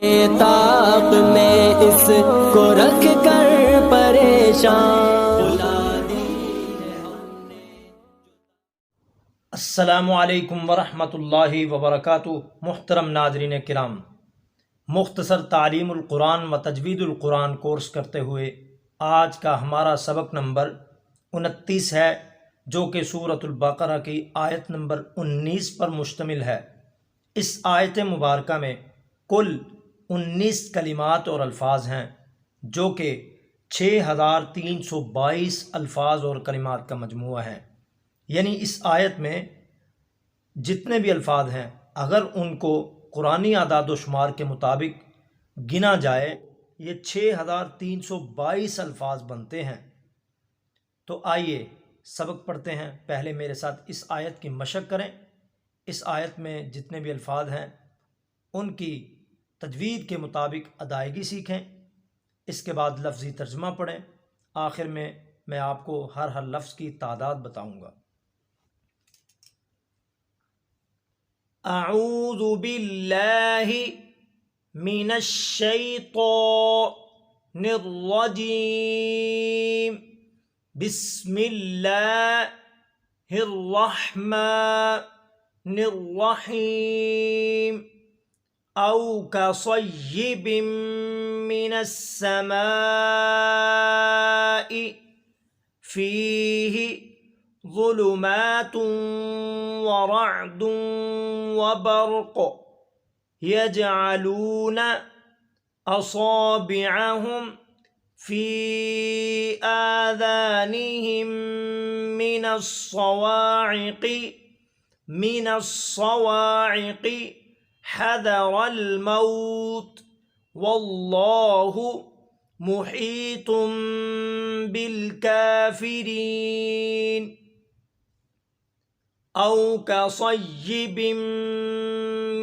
تاپ میں اس کو رکھ کر پریشان۔ السلام علیکم ورحمۃ اللہ وبرکاتہ۔ محترم ناظرین کرام، مختصر تعلیم القرآن و تجوید القرآن کورس کرتے ہوئے آج کا ہمارا سبق نمبر 29 ہے، جو کہ سورۃ البقرہ کی آیت نمبر 19 پر مشتمل ہے۔ اس آیت مبارکہ میں کل 19 کلمات اور الفاظ ہیں، جو کہ 6322 الفاظ اور کلمات کا مجموعہ ہے۔ یعنی اس آیت میں جتنے بھی الفاظ ہیں، اگر ان کو قرآنی اعداد و شمار کے مطابق گنا جائے، یہ 6322 الفاظ بنتے ہیں۔ تو آئیے سبق پڑھتے ہیں۔ پہلے میرے ساتھ اس آیت کی مشق کریں۔ اس آیت میں جتنے بھی الفاظ ہیں ان کی تجوید کے مطابق ادائیگی سیکھیں۔ اس کے بعد لفظی ترجمہ پڑھیں۔ آخر میں آپ کو ہر لفظ کی تعداد بتاؤں گا۔ اعوذ باللہ من الشیطان الرجیم، بسم اللہ الرحمن الرحیم۔ او کصیب من السماء فیہ ظلمات ورعد وبرق یجعلون اصابعهم فی آذانهم من الصواعق حذر الموت واللہ محیط بالکافرین۔ او کصیب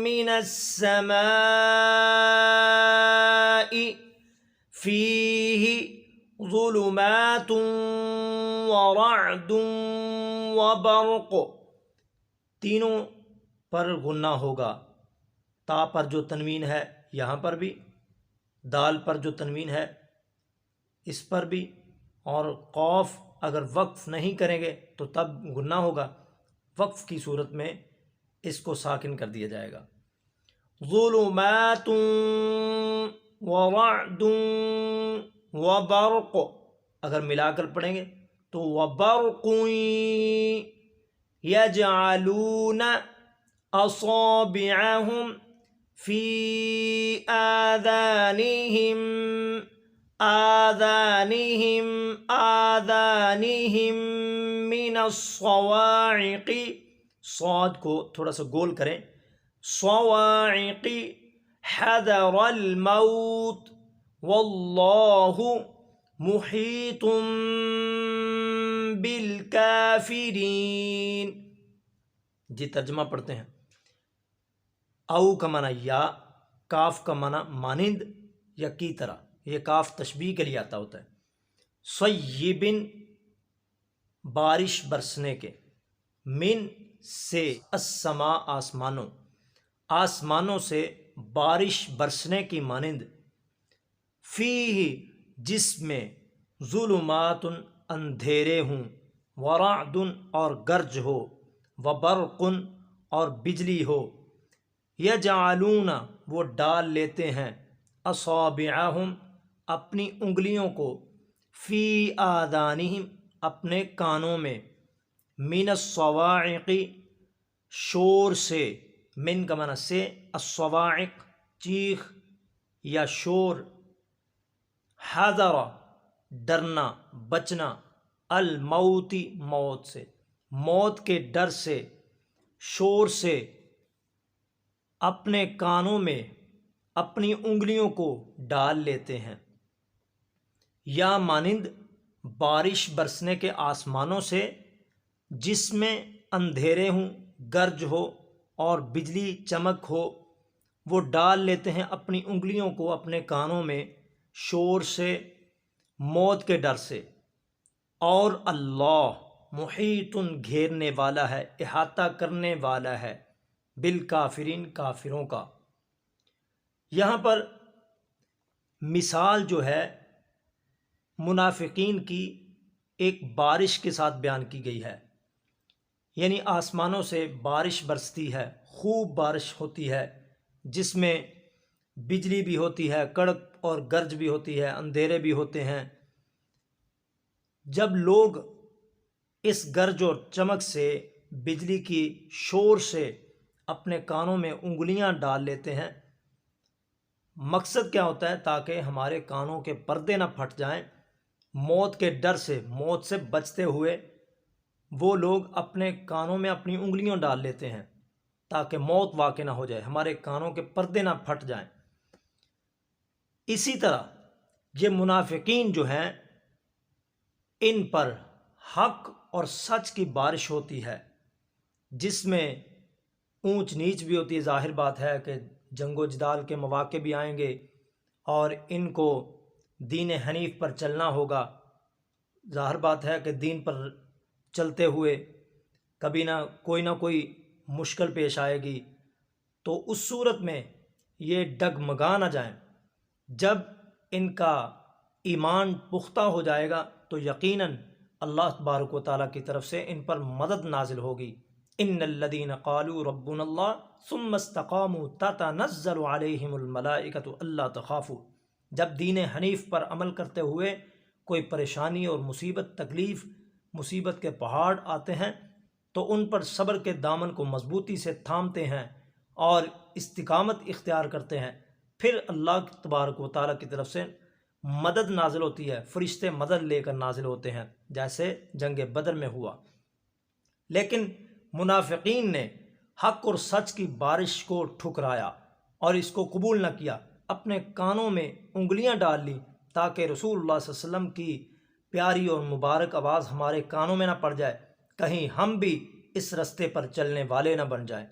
من السماء فیہ ظلمات ورعد وبرق۔ تینوں پر غنہ ہوگا۔ تا پر جو تنوین ہے یہاں پر بھی، دال پر جو تنوین ہے اس پر بھی، اور قوف اگر وقف نہیں کریں گے تو تب غنہ ہوگا۔ وقف کی صورت میں اس کو ساکن کر دیا جائے گا۔ ظلمات ورعد وبرق، اگر ملا کر پڑھیں گے تو وبرق یجعلون اصابعهم فی آذانهم من الصواعق، صاد کو تھوڑا سا گول کریں، صواعق حذر الموت واللہ محیط بالکافرین۔ جی ترجمہ پڑھتے ہیں۔ او کا معنی یا، کاف کا معنی مانند یا کی طرح، یہ کاف تشبیہ کے لیے آتا ہوتا ہے۔ صیبن بارش برسنے کے، من سے، السماء آسمانوں سے بارش برسنے کی مانند، فیہ جس میں، ظلمات اندھیرے ہوں، ورعد اور گرج ہو، وبرق اور بجلی ہو، یجعلون وہ ڈال لیتے ہیں، اصابعہم اپنی انگلیوں کو، فی آذانہم اپنے کانوں میں، من الصواعق شور سے، من کا معنی سے، الصواعق چیخ یا شور، حذر ڈرنا بچنا، الموت موت سے، موت کے ڈر سے، شور سے اپنے کانوں میں اپنی انگلیوں کو ڈال لیتے ہیں۔ یا مانند بارش برسنے کے آسمانوں سے جس میں اندھیرے ہوں، گرج ہو اور بجلی چمک ہو، وہ ڈال لیتے ہیں اپنی انگلیوں کو اپنے کانوں میں شور سے، موت کے ڈر سے۔ اور اللہ محیط گھیرنے والا ہے، احاطہ کرنے والا ہے، بالکافرین کافروں کا۔ یہاں پر مثال جو ہے منافقین کی ایک بارش کے ساتھ بیان کی گئی ہے، یعنی آسمانوں سے بارش برستی ہے، خوب بارش ہوتی ہے، جس میں بجلی بھی ہوتی ہے، کڑک اور گرج بھی ہوتی ہے، اندھیرے بھی ہوتے ہیں۔ جب لوگ اس گرج اور چمک سے، بجلی کی شور سے اپنے کانوں میں انگلیاں ڈال لیتے ہیں، مقصد کیا ہوتا ہے؟ تاکہ ہمارے کانوں کے پردے نہ پھٹ جائیں۔ موت کے ڈر سے، موت سے بچتے ہوئے وہ لوگ اپنے کانوں میں اپنی انگلیاں ڈال لیتے ہیں تاکہ موت واقع نہ ہو جائے، ہمارے کانوں کے پردے نہ پھٹ جائیں۔ اسی طرح یہ منافقین جو ہیں، ان پر حق اور سچ کی بارش ہوتی ہے، جس میں اونچ نیچ بھی ہوتی ہے۔ ظاہر بات ہے کہ جنگ و جدال کے مواقع بھی آئیں گے اور ان کو دین حنیف پر چلنا ہوگا۔ ظاہر بات ہے کہ دین پر چلتے ہوئے کبھی نہ کوئی مشکل پیش آئے گی، تو اس صورت میں یہ ڈگمگا نہ جائیں۔ جب ان کا ایمان پختہ ہو جائے گا تو یقیناً اللہ تبارک و تعالیٰ کی طرف سے ان پر مدد نازل ہوگی۔ ان الذین قالوا ربنا اللہ ثم استقاموا تتنزل علیہم الملائکۃ الا تخافوا۔ جب دین حنیف پر عمل کرتے ہوئے کوئی پریشانی اور مصیبت، تکلیف، مصیبت کے پہاڑ آتے ہیں تو ان پر صبر کے دامن کو مضبوطی سے تھامتے ہیں اور استقامت اختیار کرتے ہیں، پھر اللہ تبارک و تعالیٰ کی طرف سے مدد نازل ہوتی ہے، فرشتے مدد لے کر نازل ہوتے ہیں، جیسے جنگ بدر میں ہوا۔ لیکن منافقین نے حق اور سچ کی بارش کو ٹھکرایا اور اس کو قبول نہ کیا، اپنے کانوں میں انگلیاں ڈال لی تاکہ رسول اللہ صلی اللہ علیہ وسلم کی پیاری اور مبارک آواز ہمارے کانوں میں نہ پڑ جائے، کہیں ہم بھی اس رستے پر چلنے والے نہ بن جائیں۔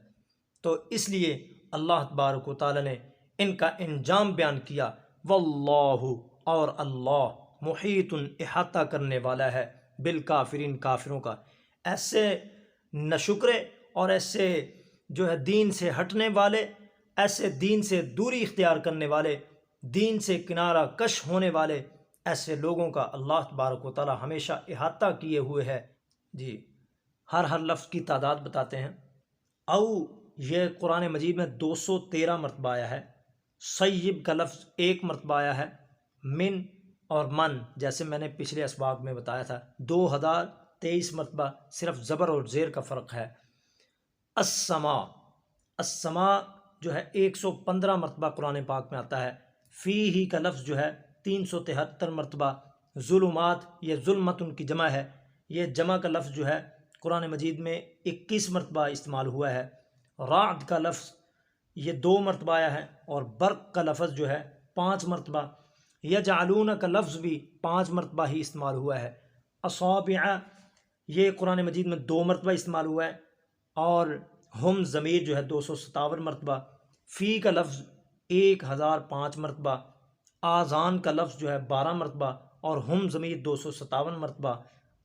تو اس لیے اللہ تبارک و تعالیٰ نے ان کا انجام بیان کیا، واللہ، اور اللہ محیط، احاطہ کرنے والا ہے، بالکافرین، کافروں کا۔ ایسے ناشکرے اور ایسے جو ہے دین سے ہٹنے والے، ایسے دین سے دوری اختیار کرنے والے، دین سے کنارہ کش ہونے والے، ایسے لوگوں کا اللہ تبارک و تعالیٰ ہمیشہ احاطہ کیے ہوئے ہے۔ جی، ہر لفظ کی تعداد بتاتے ہیں۔ او، یہ قرآن مجید میں 213 مرتبہ آیا ہے۔ سیب کا لفظ 1 مرتبہ آیا ہے۔ من اور من، جیسے میں نے پچھلے اسباق میں بتایا تھا، 2023 مرتبہ، صرف زبر اور زیر کا فرق ہے۔ السماء، السماء جو ہے 115 مرتبہ قرآن پاک میں آتا ہے۔ فیہ کا لفظ جو ہے 373 مرتبہ۔ ظلمات، یہ ظلمتن کی جمع ہے، یہ جمع کا لفظ جو ہے قرآن مجید میں 21 مرتبہ استعمال ہوا ہے۔ رعد کا لفظ یہ 2 مرتبہ آیا ہے، اور برق کا لفظ جو ہے 5 مرتبہ۔ یجعلون کا لفظ بھی 5 مرتبہ ہی استعمال ہوا ہے۔ اصابع، یہ قرآن مجید میں 2 مرتبہ استعمال ہوا ہے، اور ہم ضمیر جو ہے 257 مرتبہ۔ فی کا لفظ 1005 مرتبہ۔ آذان کا لفظ جو ہے 12 مرتبہ، اور ہم ضمیر 257 مرتبہ۔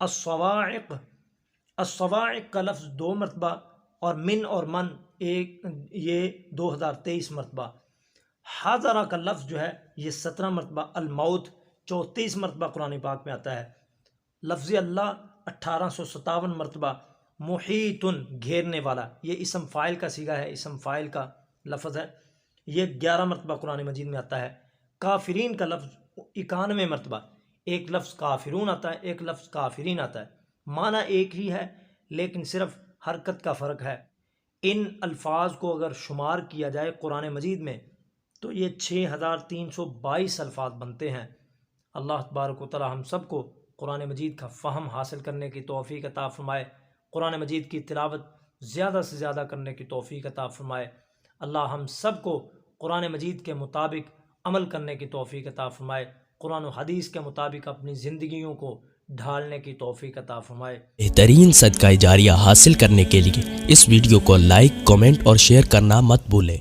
الصواعق، الصواعق کا لفظ 2 مرتبہ، اور من اور من یہ 2023 مرتبہ۔ حاضرہ کا لفظ جو ہے یہ 17 مرتبہ۔ الموت 34 مرتبہ قرآن پاک میں آتا ہے۔ لفظ اللہ 1857 مرتبہ۔ محیطن، گھیرنے والا، یہ اسم فاعل کا صیغہ ہے، اسم فاعل کا لفظ ہے، یہ 11 مرتبہ قرآن مجید میں آتا ہے۔ کافرین کا لفظ 91 مرتبہ۔ ایک لفظ کافرون آتا ہے، ایک لفظ کافرین آتا ہے، معنی ایک ہی ہے لیکن صرف حرکت کا فرق ہے۔ ان الفاظ کو اگر شمار کیا جائے قرآن مجید میں تو یہ 6322 الفاظ بنتے ہیں۔ اللہ تبارک و تعالی ہم سب کو قرآن مجید کا فہم حاصل کرنے کی توفیق عطا فرمائے، قرآن مجید کی تلاوت زیادہ سے زیادہ کرنے کی توفیق عطا فرمائے۔ اللہ ہم سب کو قرآن مجید کے مطابق عمل کرنے کی توفیق عطا فرمائے، قرآن و حدیث کے مطابق اپنی زندگیوں کو ڈھالنے کی توفیق عطا فرمائے۔ بہترین صدقہ جاریہ حاصل کرنے کے لیے اس ویڈیو کو لائک، کمنٹ اور شیئر کرنا مت بھولیں۔